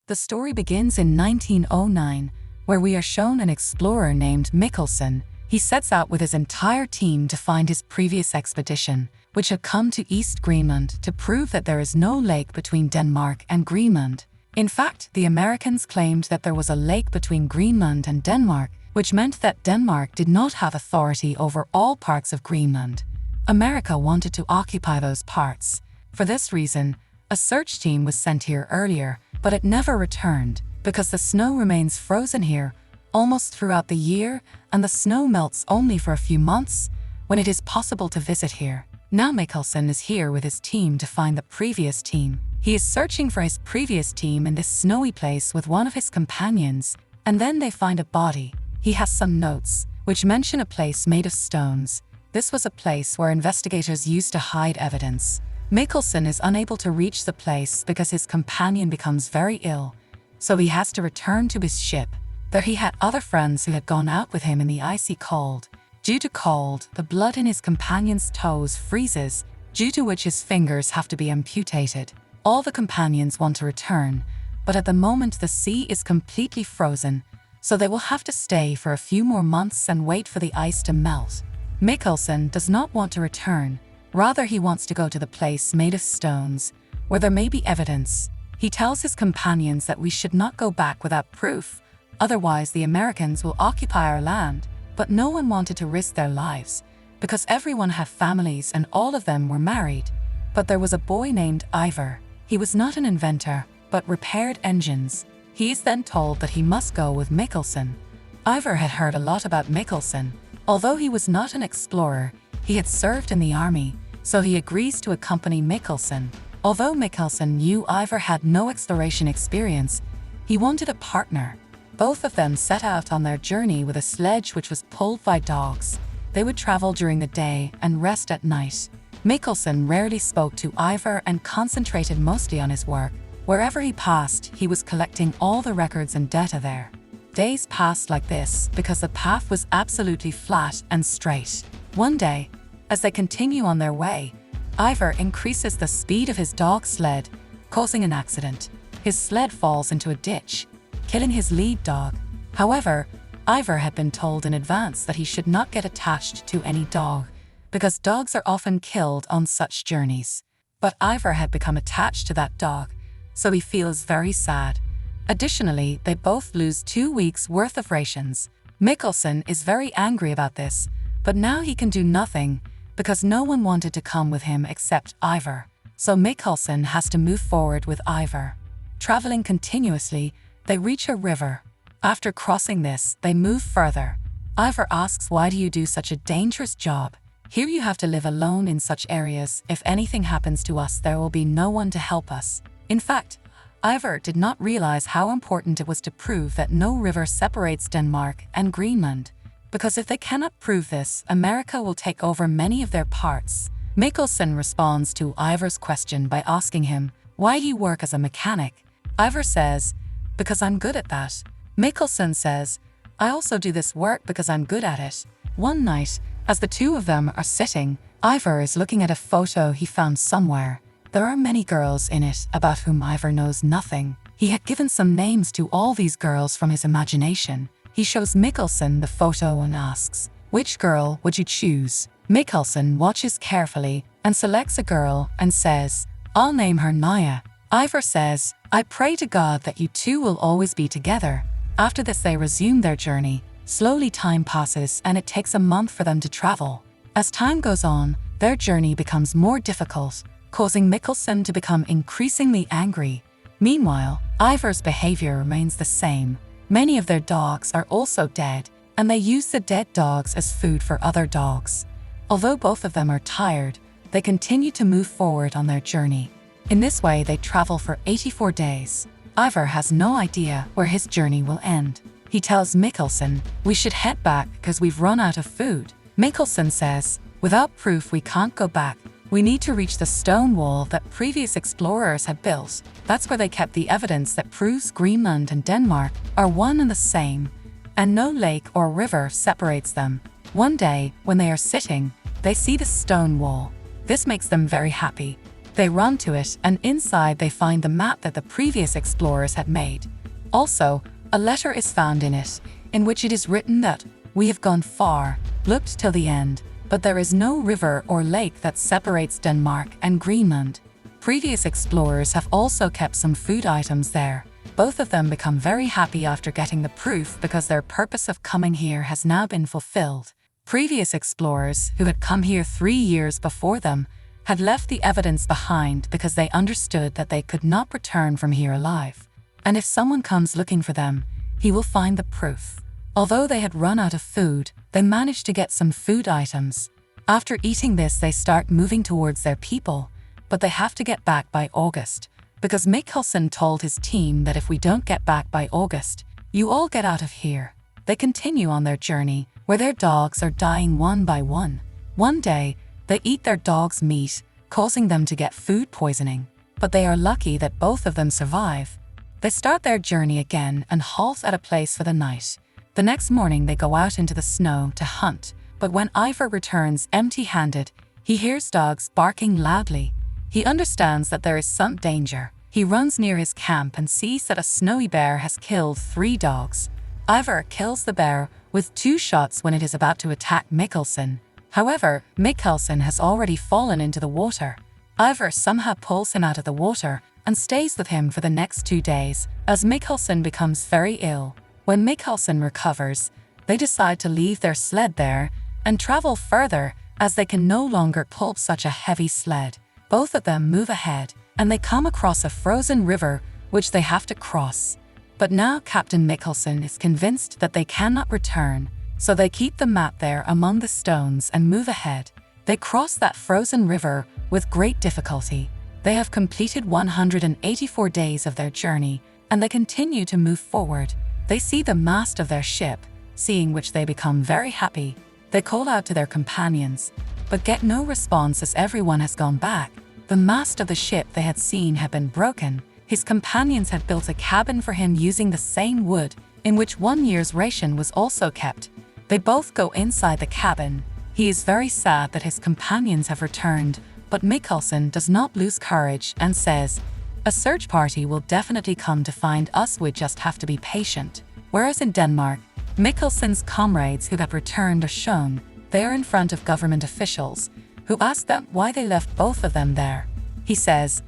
The story begins in 1909, where we are shown an explorer named Mikkelsen. He sets out with his entire team to find his previous expedition, which had come to East Greenland to prove that there is no lake between Denmark and Greenland. In fact, the Americans claimed that there was a lake between Greenland and Denmark, which meant that Denmark did not have authority over all parts of Greenland. America wanted to occupy those parts. For this reason, a search team was sent here earlier, but it never returned, because the snow remains frozen here almost throughout the year, and the snow melts only for a few months when it is possible to visit here. Now Mikkelsen is here with his team to find the previous team. He is searching for his previous team in this snowy place with one of his companions, and then they find a body. He has some notes, which mention a place made of stones. This was a place where investigators used to hide evidence. Mikkelsen is unable to reach the place because his companion becomes very ill, so he has to return to his ship. There he had other friends who had gone out with him in the icy cold. Due to cold, the blood in his companion's toes freezes, due to which his fingers have to be amputated. All the companions want to return, but at the moment the sea is completely frozen, so they will have to stay for a few more months and wait for the ice to melt. Mikkelsen does not want to return. Rather, he wants to go to the place made of stones, where there may be evidence. He tells his companions that we should not go back without proof, otherwise the Americans will occupy our land. But no one wanted to risk their lives, because everyone had families and all of them were married. But there was a boy named Ivar. He was not an inventor, but repaired engines. He is then told that he must go with Mikkelsen. Ivar had heard a lot about Mikkelsen. Although he was not an explorer, he had served in the army, so he agrees to accompany Mikkelsen. Although Mikkelsen knew Ivar had no exploration experience, he wanted a partner. Both of them set out on their journey with a sledge which was pulled by dogs. They would travel during the day and rest at night. Mikkelsen rarely spoke to Ivar and concentrated mostly on his work. Wherever he passed, he was collecting all the records and data there. Days passed like this because the path was absolutely flat and straight. One day, as they continue on their way, Ivar increases the speed of his dog sled, causing an accident. His sled falls into a ditch, killing his lead dog. However, Ivar had been told in advance that he should not get attached to any dog, because dogs are often killed on such journeys. But Ivar had become attached to that dog, so he feels very sad. Additionally, they both lose 2 weeks' worth of rations. Mikkelsen is very angry about this, but now he can do nothing, because no one wanted to come with him except Ivar. So Mikkelsen has to move forward with Ivar. Traveling continuously, they reach a river. After crossing this, they move further. Ivar asks, "Why do you do such a dangerous job? Here you have to live alone in such areas. If anything happens to us, there will be no one to help us." In fact, Ivar did not realize how important it was to prove that no river separates Denmark and Greenland, because if they cannot prove this, America will take over many of their parts. Mikkelsen responds to Ivar's question by asking him, "Why do you work as a mechanic?" Ivar says, "Because I'm good at that." Mikkelsen says, "I also do this work because I'm good at it." One night, as the two of them are sitting, Ivar is looking at a photo he found somewhere. There are many girls in it about whom Ivar knows nothing. He had given some names to all these girls from his imagination. He shows Mikkelsen the photo and asks, "Which girl would you choose?" Mikkelsen watches carefully and selects a girl and says, "I'll name her Naya." Ivar says, "I pray to God that you two will always be together." After this, they resume their journey. Slowly time passes and it takes a month for them to travel. As time goes on, their journey becomes more difficult, causing Mikkelsen to become increasingly angry. Meanwhile, Ivar's behavior remains the same. Many of their dogs are also dead, and they use the dead dogs as food for other dogs. Although both of them are tired, they continue to move forward on their journey. In this way, they travel for 84 days. Ivar has no idea where his journey will end. He tells Mikkelsen, "We should head back because we've run out of food." Mikkelsen says, "Without proof, we can't go back. We need to reach the stone wall that previous explorers had built. That's where they kept the evidence that proves Greenland and Denmark are one and the same, and no lake or river separates them." One day, when they are sitting, they see the stone wall. This makes them very happy. They run to it, and inside they find the map that the previous explorers had made. Also, a letter is found in it, in which it is written that, "We have gone far, looked till the end, but there is no river or lake that separates Denmark and Greenland." Previous explorers have also kept some food items there. Both of them become very happy after getting the proof because their purpose of coming here has now been fulfilled. Previous explorers, who had come here 3 years before them, had left the evidence behind because they understood that they could not return from here alive. And if someone comes looking for them, he will find the proof. Although they had run out of food, they managed to get some food items. After eating this, they start moving towards their people, but they have to get back by August, because Mikkelsen told his team that if we don't get back by August, you all get out of here. They continue on their journey, where their dogs are dying one by one. One day, they eat their dog's meat, causing them to get food poisoning, but they are lucky that both of them survive. They start their journey again and halt at a place for the night. The next morning they go out into the snow to hunt, but when Ivar returns empty-handed, he hears dogs barking loudly. He understands that there is some danger. He runs near his camp and sees that a snowy bear has killed 3 dogs. Ivar kills the bear with 2 shots when it is about to attack Mikkelsen. However, Mikkelsen has already fallen into the water. Ivar somehow pulls him out of the water and stays with him for the next 2 days, as Mikkelsen becomes very ill. When Mikkelsen recovers, they decide to leave their sled there and travel further as they can no longer pull such a heavy sled. Both of them move ahead, and they come across a frozen river which they have to cross. But now Captain Mikkelsen is convinced that they cannot return, so they keep the map there among the stones and move ahead. They cross that frozen river with great difficulty. They have completed 184 days of their journey, and they continue to move forward. They see the mast of their ship, seeing which they become very happy. They call out to their companions, but get no response as everyone has gone back. The mast of the ship they had seen had been broken. His companions had built a cabin for him using the same wood, in which 1 year's ration was also kept. They both go inside the cabin. He is very sad that his companions have returned, but Mikkelsen does not lose courage and says, "A search party will definitely come to find us, we just have to be patient." Whereas in Denmark, Mikkelsen's comrades who have returned are shown. They are in front of government officials, who ask them why they left both of them there. He says,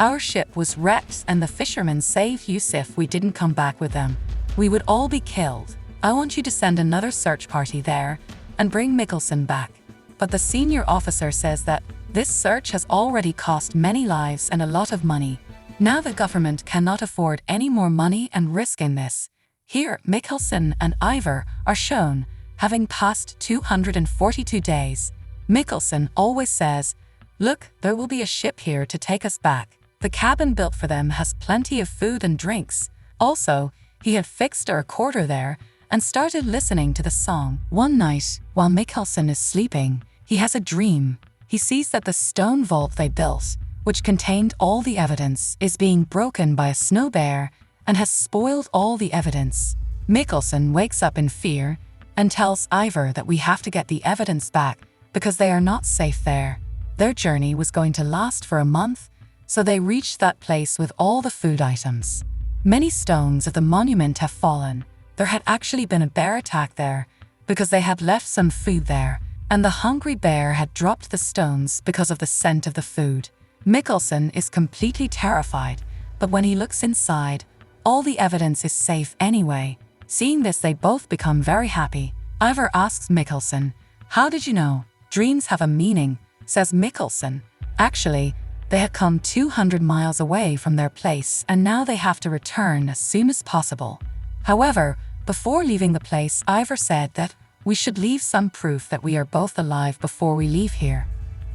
"Our ship was wrecked and the fishermen saved us. If we didn't come back with them, we would all be killed. I want you to send another search party there and bring Mikkelsen back." But the senior officer says that this search has already cost many lives and a lot of money. Now the government cannot afford any more money and risk in this. Here, Mikkelsen and Ivar are shown, having passed 242 days. Mikkelsen always says, "Look, there will be a ship here to take us back." The cabin built for them has plenty of food and drinks. Also, he had fixed a recorder there and started listening to the song. One night, while Mikkelsen is sleeping, he has a dream. He sees that the stone vault they built, which contained all the evidence, is being broken by a snow bear and has spoiled all the evidence. Mikkelsen wakes up in fear and tells Ivar that we have to get the evidence back because they are not safe there. Their journey was going to last for a month, so they reached that place with all the food items. Many stones of the monument have fallen. There had actually been a bear attack there because they had left some food there, and the hungry bear had dropped the stones because of the scent of the food. Mikkelsen is completely terrified, but when he looks inside, all the evidence is safe anyway. Seeing this, they both become very happy. Ivar asks Mikkelsen, "How did you know? Dreams have a meaning," says Mikkelsen. Actually, they had come 200 miles away from their place and now they have to return as soon as possible. However, before leaving the place, Ivar said that we should leave some proof that we are both alive before we leave here.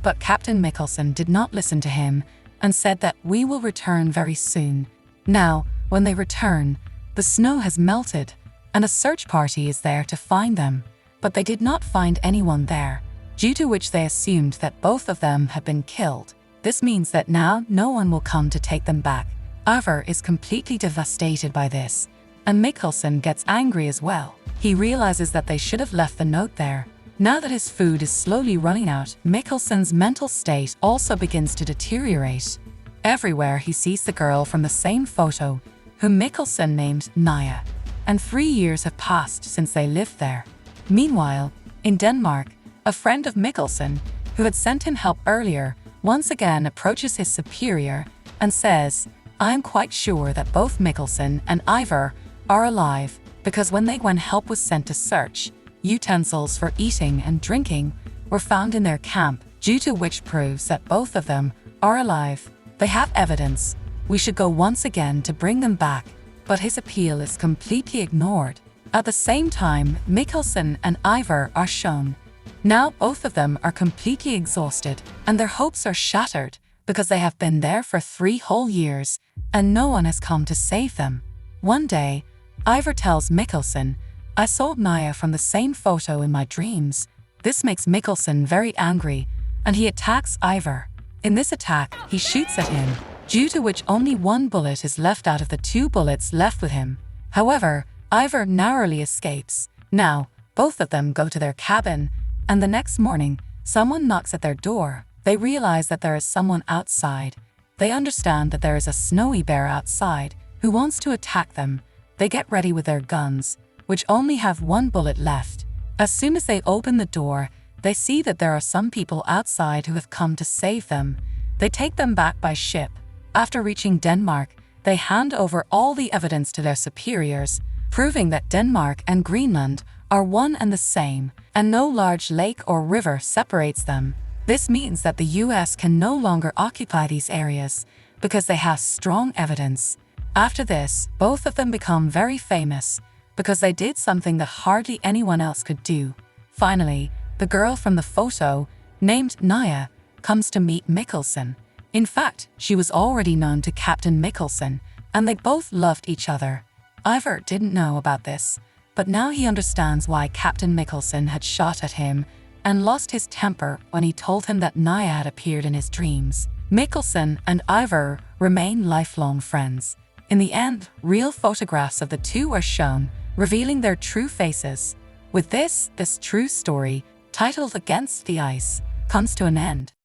But Captain Mikkelsen did not listen to him and said that we will return very soon. Now, when they return, the snow has melted and a search party is there to find them, but they did not find anyone there, due to which they assumed that both of them had been killed. This means that now no one will come to take them back. Ivar is completely devastated by this, and Mikkelsen gets angry as well. He realizes that they should have left the note there. Now that his food is slowly running out, Mikkelson's mental state also begins to deteriorate. Everywhere he sees the girl from the same photo, whom Mikkelsen named Naya, and 3 years have passed since they lived there. Meanwhile, in Denmark, a friend of Mikkelsen, who had sent him help earlier, once again approaches his superior and says, "I am quite sure that both Mikkelsen and Ivar are alive, because when help was sent to search, utensils for eating and drinking were found in their camp, due to which proves that both of them are alive. They have evidence. We should go once again to bring them back." But his appeal is completely ignored. At the same time, Mikkelsen and Ivar are shown. Now both of them are completely exhausted, and their hopes are shattered because they have been there for 3 whole years, and no one has come to save them. One day, Ivar tells Mikkelsen, "I saw Naya from the same photo in my dreams." This makes Mikkelsen very angry, and he attacks Ivar. In this attack, he shoots at him, due to which only 1 bullet is left out of the 2 bullets left with him. However, Ivar narrowly escapes. Now, both of them go to their cabin, and the next morning, someone knocks at their door. They realize that there is someone outside. They understand that there is a snowy bear outside who wants to attack them. They get ready with their guns, which only have 1 bullet left. As soon as they open the door, they see that there are some people outside who have come to save them. They take them back by ship. After reaching Denmark, they hand over all the evidence to their superiors, proving that Denmark and Greenland are one and the same, and no large lake or river separates them. This means that the US can no longer occupy these areas because they have strong evidence. After this, both of them become very famous because they did something that hardly anyone else could do. Finally, the girl from the photo, named Naya, comes to meet Mikkelsen. In fact, she was already known to Captain Mikkelsen, and they both loved each other. Ivar didn't know about this, but now he understands why Captain Mikkelsen had shot at him and lost his temper when he told him that Naya had appeared in his dreams. Mikkelsen and Ivar remain lifelong friends. In the end, real photographs of the two are shown, revealing their true faces. With this true story, titled Against the Ice, comes to an end.